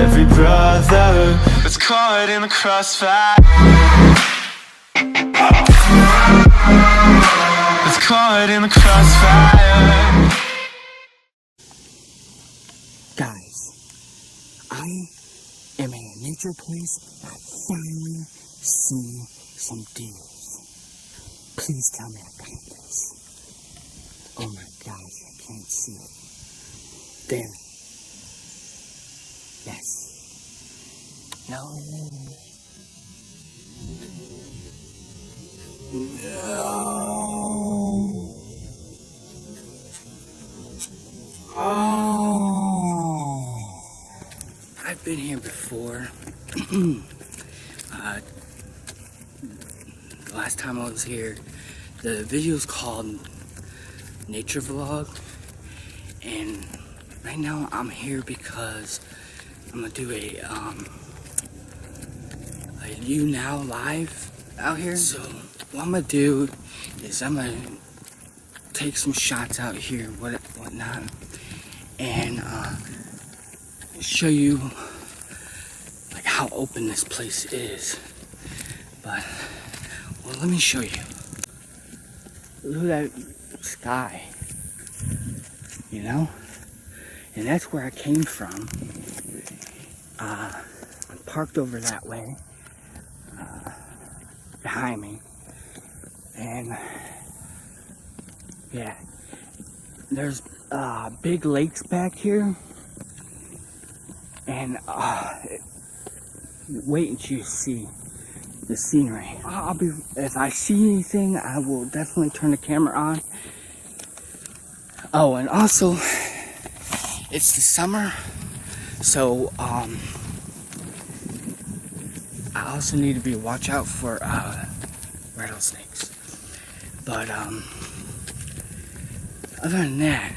every brother that's caught in the crossfire, that's caught in the crossfire. Guys, I am in a nature place. I finally see some deers. Please tell me I got this. Oh my gosh, I can't see it. There. Yes. No. Oh. I've been here before. The last time I was here, the video is called Nature Vlog, and right now I'm here because I'm gonna do a You Now live out here. So what I'm gonna do is I'm gonna take some shots out here, whatnot, and show you like how open this place is. But well, let me show you. Look at that sky, you know, and that's where I came from. I'm parked over that way, behind me, and yeah, there's big lakes back here, and wait until you see the scenery. If I see anything, I will definitely turn the camera on. Oh, and also, it's the summer, so I also need to watch out for rattlesnakes. But other than that,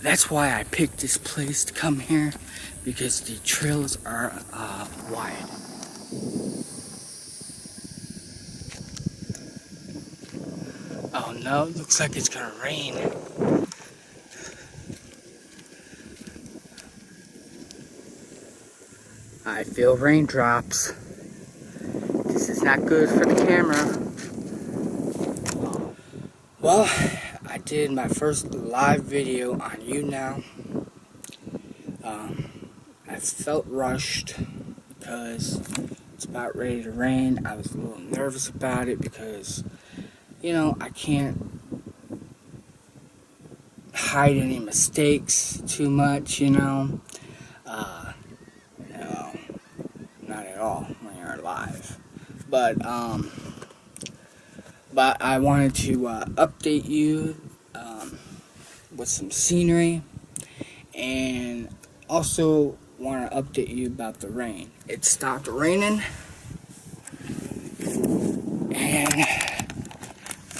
that's why I picked this place to come here, because the trails are wide. Oh no, it looks like it's gonna rain. I feel raindrops. This is not good for the camera. Well, I did my first live video on You Now. I felt rushed because it's about ready to rain. I was a little nervous about it because, you know, I can't hide any mistakes too much, you know. No, not at all when you're live. But I wanted to update you with some scenery, and also want to update you about the rain. It stopped raining, and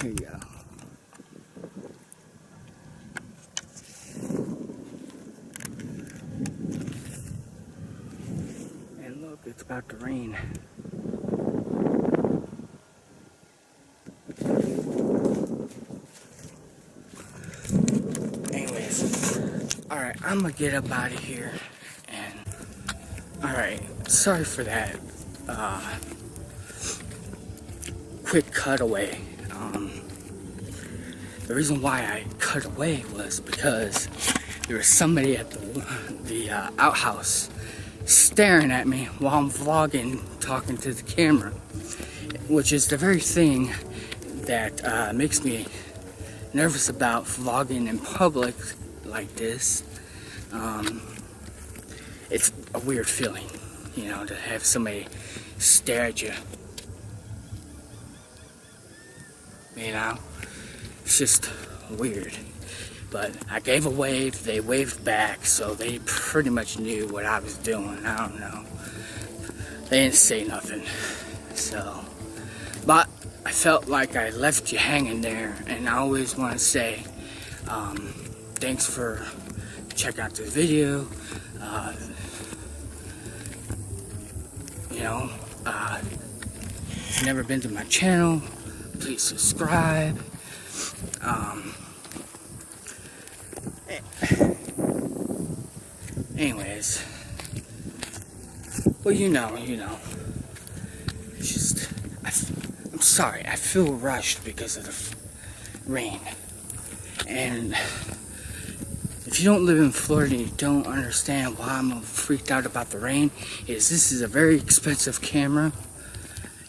here you go. And look, it's about to rain. Anyways, alright, I'm gonna get up out of here, and alright, sorry for that quick cutaway. The reason why I cut away was because there was somebody at the outhouse staring at me while I'm vlogging, talking to the camera, which is the very thing that makes me nervous about vlogging in public like this. It's a weird feeling, you know, to have somebody stare at you. You know, it's just weird. But I gave a wave, they waved back, so they pretty much knew what I was doing. I don't know. They didn't say nothing. So, but I felt like I left you hanging there, and I always want to say thanks for checking out this video. You know, if you've never been to my channel, please subscribe. Anyways, Well, you know. It's just, I'm sorry, I feel rushed because of the rain. And if you don't live in Florida and you don't understand why I'm freaked out about the rain, is this is a very expensive camera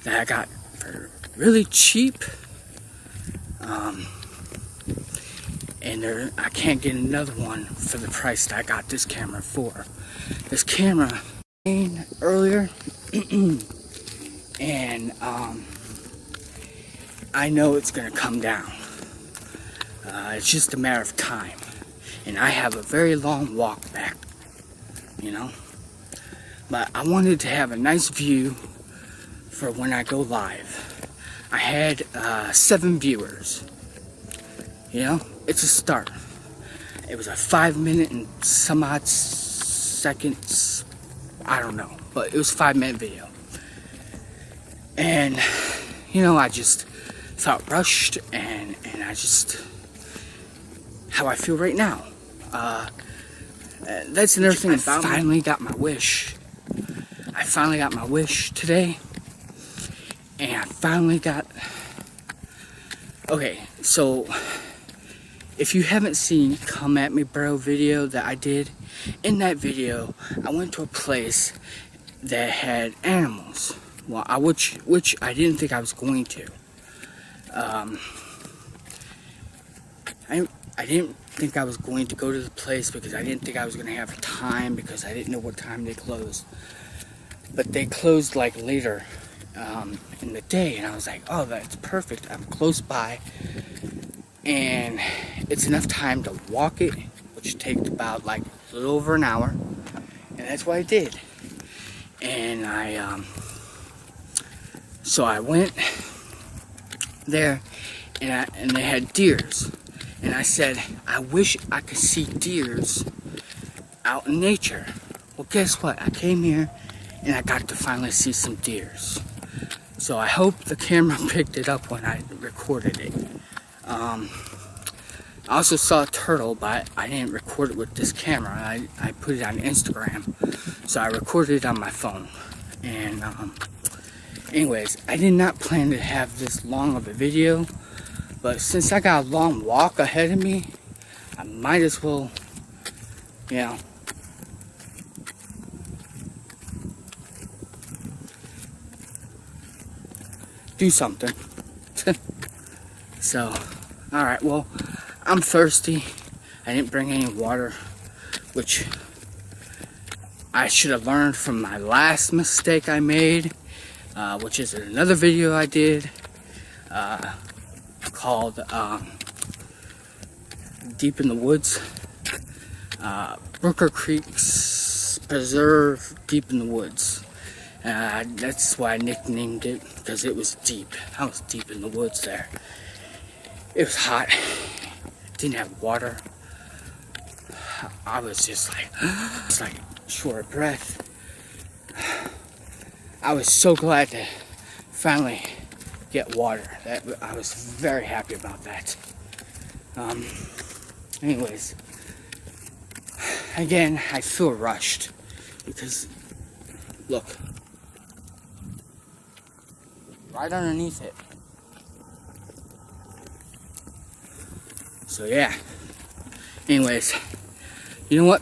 that I got for really cheap. And I can't get another one for the price that I got this camera for. This camera rained earlier, and I know it's gonna come down. It's just a matter of time. And I have a very long walk back, you know. But I wanted to have a nice view for when I go live. I had 7 viewers. You know, it's a start. It was a 5-minute and some odd seconds, I don't know, but it was a 5-minute video. And, you know, I just felt rushed, and I just, how I feel right now. That's another thing. I finally got my wish. I finally got my wish today. And I finally got, okay, so if you haven't seen Come At Me Bro video that I did, in that video, I went to a place that had animals. Well, which I didn't think I was going to. I didn't think I was going to go to the place because I didn't think I was going to have time, because I didn't know what time they closed. But they closed like later in the day, and I was like, oh, that's perfect. I'm close by, and it's enough time to walk it, which takes about like a little over an hour, and that's what I did. And so I went there, and they had deers, and I said, I wish I could see deers out in nature. Well, guess what? I came here and I got to finally see some deers. So I hope the camera picked it up when I recorded it. I also saw a turtle, but I didn't record it with this camera. I put it on Instagram, so I recorded it on my phone. And anyways, I did not plan to have this long of a video, but since I got a long walk ahead of me, I might as well, you know, do something. So, alright, well, I'm thirsty. I didn't bring any water, which I should have learned from my last mistake I made, which is another video I did called Deep in the Woods. Brooker Creek's Preserve Deep in the Woods. That's why I nicknamed it, because it was deep. I was deep in the woods there. It was hot. Didn't have water. I was just like short of breath. I was so glad to finally get water. I was very happy about that. Anyways, again, I feel rushed because, look, right underneath it. So yeah. Anyways, you know what?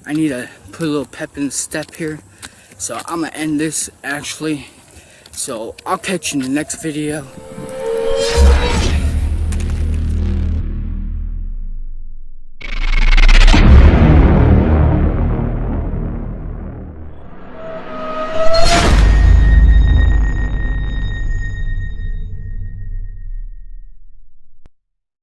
I need to put a little pep in the step here. So I'm gonna end this actually. So I'll catch you in the next video.